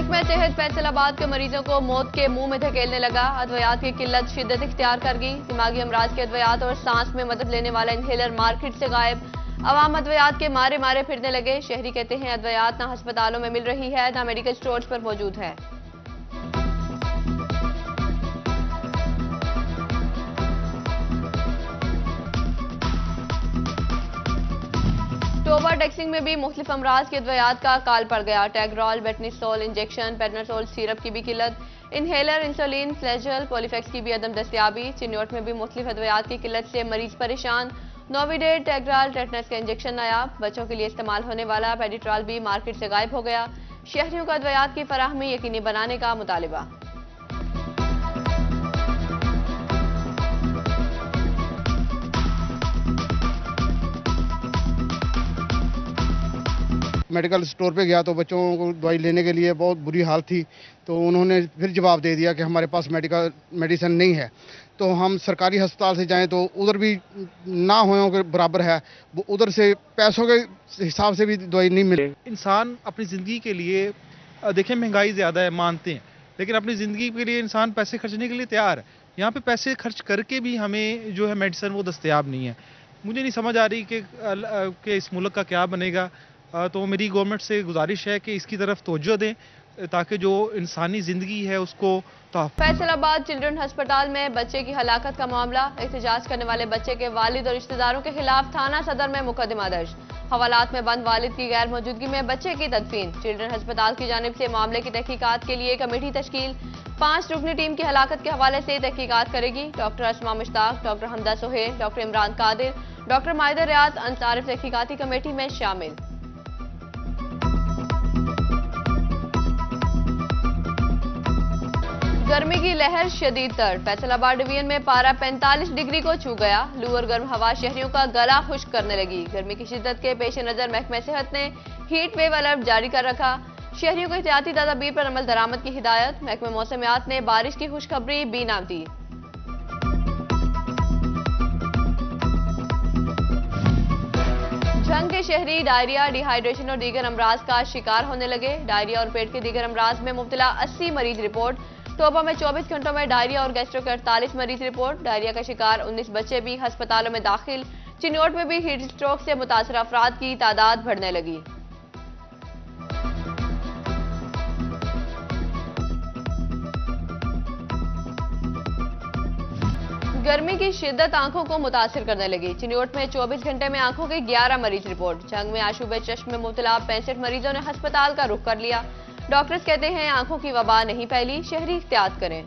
महकमा सेहत फैसलाबाद के मरीजों को मौत के मुंह में धकेलने लगा। अद्वियात की किल्लत शिद्दत इख्तियार कर गई। दिमागी अमराज के अद्वियात और सांस में मदद लेने वाला इनहेलर मार्केट से गायब। अवाम अद्वियात के मारे मारे फिरने लगे। शहरी कहते हैं अद्वियात ना अस्पतालों में मिल रही है ना मेडिकल स्टोर्स पर मौजूद है। टोबा टेक्सिंग में भी मुख्तलिफ अमराज के अद्वियात का काल पड़ गया। टैगरॉल, बेटनिसोल इंजेक्शन, पेडनासोल सिरप की भी किल्लत, इनहेलर, इंसुलिन, फ्लैजल, पॉलीफेक्स की भी अदम दस्तियाबी। चिन्नौट में भी मुख्तलिफ अद्वियात की किल्लत से मरीज परेशान। नोविडेट, टैगराल, टेटनस का इंजेक्शन नायाब। बच्चों के लिए इस्तेमाल होने वाला पेडिट्रॉल भी मार्केट से गायब हो गया। शहरियों को अद्वियात की फराहमी यकीनी बनाने का मुतालिबा। मेडिकल स्टोर पे गया तो बच्चों को दवाई लेने के लिए बहुत बुरी हालत थी, तो उन्होंने फिर जवाब दे दिया कि हमारे पास मेडिसिन नहीं है। तो हम सरकारी अस्पताल से जाएं तो उधर भी ना होने के बराबर है, वो उधर से पैसों के हिसाब से भी दवाई नहीं मिले। इंसान अपनी ज़िंदगी के लिए देखें महंगाई ज़्यादा है मानते हैं, लेकिन अपनी ज़िंदगी के लिए इंसान पैसे खर्चने के लिए तैयार है। यहाँ पे पैसे खर्च करके भी हमें जो है मेडिसिन वो दस्तयाब नहीं है। मुझे नहीं समझ आ रही कि इस मुल्क का क्या बनेगा। तो मेरी गवर्नमेंट से गुजारिश है कि इसकी तरफ तवज्जो दें ताकि जो इंसानी ज़िंदगी है उसको फैसलाबाद चिल्ड्रन अस्पताल में बच्चे की हलाकत का मामला। एहतजाज करने वाले बच्चे के वालिद और रिश्तेदारों के खिलाफ थाना सदर में मुकदमा दर्ज। हवालात में बंद वालिद की गैर मौजूदगी में बच्चे की तदफीन। चिल्ड्रन अस्पताल की जानिब से मामले की तहकीकात के लिए कमेटी तश्कील। 5 रुकनी टीम की हलाकत के हवाले से तहकीकात करेगी। डॉक्टर असमा मुश्ताक, डॉक्टर हमदा सोहेल, डॉक्टर इमरान कादिर, डॉक्टर माहिदा रियाज अंसारिफ तहकीकाती कमेटी में शामिल। गर्मी की लहर शदीद तर। फैसलाबाद डिवीजन में पारा 45 डिग्री को छू गया। लू और गर्म हवा शहरियों का गला खुश्क करने लगी। गर्मी की शिद्दत के पेश नजर महकमा सेहत ने हीट वेव अलर्ट जारी कर रखा। शहरियों को एहतियाती तदाबीर पर अमल दरामद की हिदायत। महकमा मौसमियात ने बारिश की खुशखबरी भी नाम दी। झंग के शहरी डायरिया, डिहाइड्रेशन और दीगर अमराज का शिकार होने लगे। डायरिया और पेट के दीगर अमराज में मुब्तला 80 मरीज रिपोर्ट। टोबा में 24 घंटों में डायरिया और गैस्ट्रो के 48 मरीज रिपोर्ट। डायरिया का शिकार 19 बच्चे भी अस्पतालों में दाखिल। चिन्नौट में भी हीट स्ट्रोक से मुतासर अफराद की तादाद बढ़ने लगी। गर्मी की शिद्दत आंखों को मुतासिर करने लगी। चिन्नौट में 24 घंटे में आंखों के 11 मरीज रिपोर्ट। झंग में आशूब चश्म में मुब्तला 65 मरीजों ने अस्पताल का रुख कर लिया। डॉक्टर्स कहते हैं आंखों की वबा नहीं फैली, शहरी एहतियात करें।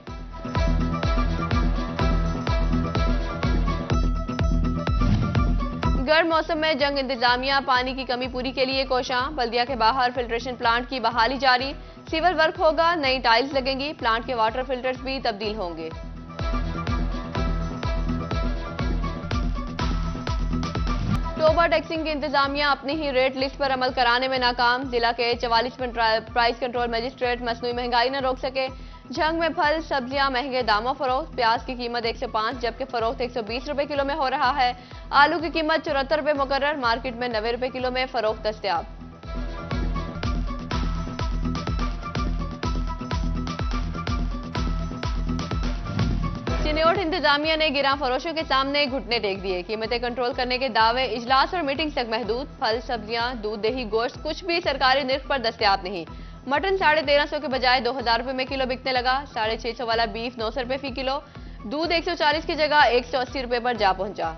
गर्म मौसम में जंग इंतजामिया पानी की कमी पूरी के लिए कोशां। बल्दिया के बाहर फिल्ट्रेशन प्लांट की बहाली जारी। सिविल वर्क होगा, नई टाइल्स लगेंगी। प्लांट के वाटर फिल्टर्स भी तब्दील होंगे। टोबा टेक्सिंग की इंतजामिया अपनी ही रेट लिस्ट पर अमल कराने में नाकाम। जिला के 44 प्राइस कंट्रोल मजिस्ट्रेट मसनूई महंगाई न रोक सके। झंग में फल सब्जियां महंगे दामों फरोख्त। प्याज की कीमत 105 जबकि फरोख्त 120 रुपए किलो में हो रहा है। आलू की कीमत 74 रुपए मुकर्रर। मार्केट में 90 रुपए किलो में फरोख्त दस्तयाब। चिन्नौट इंतजामिया ने गिरा फरोशों के सामने घुटने टेक दिए। कीमतें कंट्रोल करने के दावे इजलास और मीटिंग तक महदूद। फल, सब्जियां, दूध, दही, गोश्त कुछ भी सरकारी निर्ख पर दस्तयाब नहीं। मटन 1350 के बजाय 2000 रुपए में किलो बिकने लगा। 650 वाला बीफ 900 रुपए फी किलो। दूध 140 की जगह 180 रुपए पर जा पहुंचा।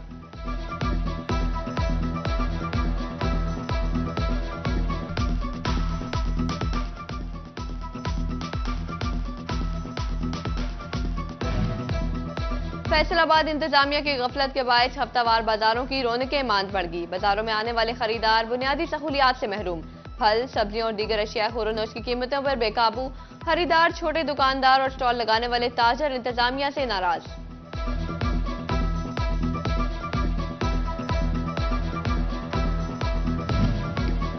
फैसलाबाद इंतजामिया की गफलत के बायस हफ्तावार बाजारों की रौनकें मांद पड़ गई। बाजारों में आने वाले खरीदार बुनियादी सहूलियात से महरूम। फल, सब्जियों और दीगर अशिया खुरनोश की कीमतों पर बेकाबू। खरीदार, छोटे दुकानदार और स्टॉल लगाने वाले ताजर इंतजामिया से नाराज।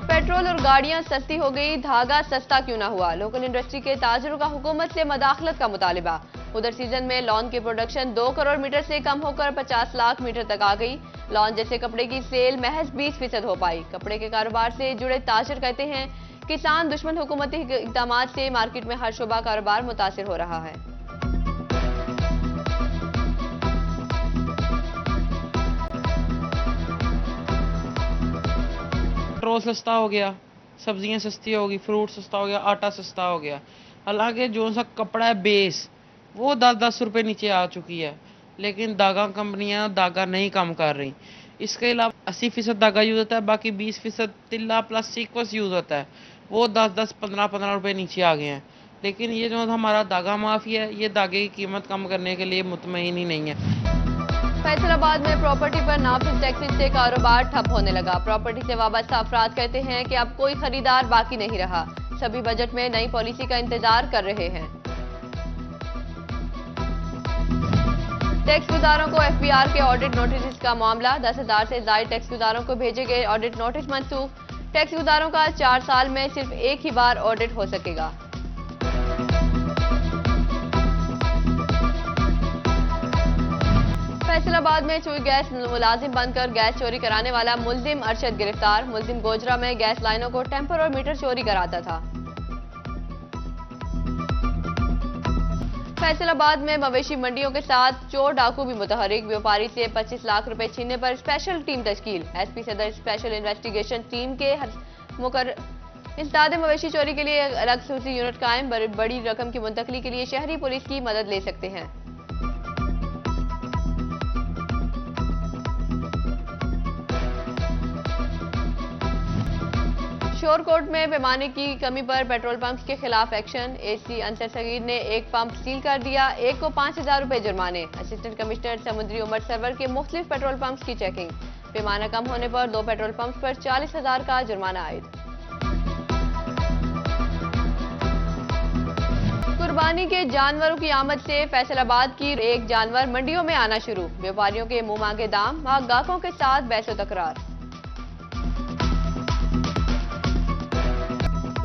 पेट्रोल और गाड़ियां सस्ती हो गई, धागा सस्ता क्यों ना हुआ। लोकल इंडस्ट्री के ताजरों का हुकूमत से मदाखलत का मुतालिबा। उधर सीजन में लॉन की प्रोडक्शन 2 करोड़ मीटर से कम होकर 50 लाख मीटर तक आ गई। लॉन जैसे कपड़े की सेल महज 20% हो पाई। कपड़े के कारोबार से जुड़े ताजर कहते हैं किसान दुश्मन हुकूमती इक़दाम से मार्केट में हर शोबा कारोबार मुतासिर हो रहा है। पेट्रोल सस्ता हो गया, सब्जियां सस्ती हो गई, फ्रूट सस्ता हो गया, आटा सस्ता हो गया। हालांकि जो सा कपड़ा है बेस वो 10-10 रुपए नीचे आ चुकी है, लेकिन धागा कंपनियां धागा नहीं कम कर रही। इसके अलावा 80% धागा यूज होता है, बाकी 20% तिल्ला प्लस सीक्वेंस यूज होता है, वो 10-10 15-15 रुपए नीचे आ गए हैं। लेकिन ये जो हमारा धागा माफिया है, ये धागे की कीमत कम करने के लिए मुतमईन ही नहीं है। फैसलाबाद में प्रॉपर्टी पर नाफिज टैक्सेस से कारोबार ठप होने लगा। प्रॉपर्टी से वाबस्ता अफराद कहते हैं कि अब कोई खरीदार बाकी नहीं रहा। सभी बजट में नई पॉलिसी का इंतजार कर रहे हैं। टैक्स गुजारों को एफबीआर के ऑडिट नोटिस का मामला। 10,000 से ज्यादा टैक्स गुजारों को भेजे गए ऑडिट नोटिस मंसूख। टैक्स गुजारों का 4 साल में सिर्फ एक ही बार ऑडिट हो सकेगा। फैसलाबाद में सुई गैस मुलाजिम बनकर गैस चोरी कराने वाला मुलजिम अरशद गिरफ्तार। मुलजिम गोजरा में गैस लाइनों को टेम्पर और मीटर चोरी कराता था। फैसलाबाद में मवेशी मंडियों के साथ चोर डाकू भी मुतहरिक। व्यापारी से 25 लाख रुपए छीनने पर स्पेशल टीम तश्कील। एसपी सदर स्पेशल इन्वेस्टिगेशन टीम के इंसदाद मवेशी चोरी के लिए अलग खसूसी यूनिट कायम। बड़ी रकम की मुंतकली के लिए शहरी पुलिस की मदद ले सकते हैं। शोरकोट में पैमाने की कमी पर पेट्रोल पंप के खिलाफ एक्शन। एसी अंतर सगीर ने एक पंप सील कर दिया, एक को 5,000 रुपए जुर्माने। असिस्टेंट कमिश्नर समुद्री उमर सरवर के मुख्तलिफ पेट्रोल पंप्स की चेकिंग। पैमाना कम होने पर 2 पेट्रोल पंप्स पर 40,000 का जुर्माना आयद। कुर्बानी के जानवरों की आमद से फैसलाबाद की एक जानवर मंडियों में आना शुरू। व्यापारियों के मुंह मांगे दाम, ग्राहकों के साथ बहस व तकरार।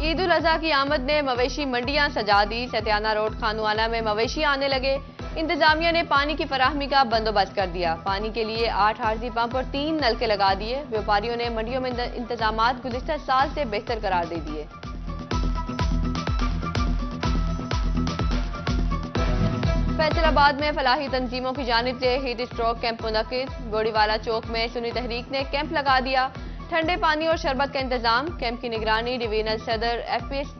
ईद उल अजहा की आमद ने मवेशी मंडियां सजा दी। सत्याना रोड खानवाला में मवेशी आने लगे। इंतजामिया ने पानी की फराहमी का बंदोबस्त कर दिया। पानी के लिए 8 आरजी पंप और 3 नलके लगा दिए। व्यापारियों ने मंडियों में इंतजामात गुज़िश्ता साल से बेहतर करार दे दिए। फैसलाबाद में फलाही तंजीमों की जानिब से हीट स्ट्रोक कैंप मुनक्किद। बोड़ीवाला चौक में सुन्नी तहरीक ने कैंप लगा दिया। ठंडे पानी और शरबत का इंतजाम। कैंप की निगरानी डिवीजनल सदर एफपीएस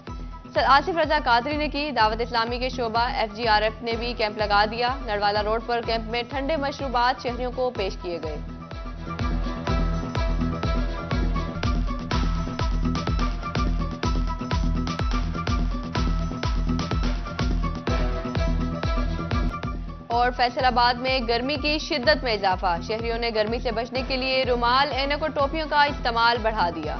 आसिफ रजा कादरी ने की। दावत इस्लामी के शोबा एफजीआरएफ ने भी कैंप लगा दिया। नरवाला रोड पर कैंप में ठंडे मशरूबात शहरियों को पेश किए गए। और फैसलाबाद में गर्मी की शिद्दत में इजाफा। शहरियों ने गर्मी से बचने के लिए रुमाल, ऐनक और टोपियों का इस्तेमाल बढ़ा दिया।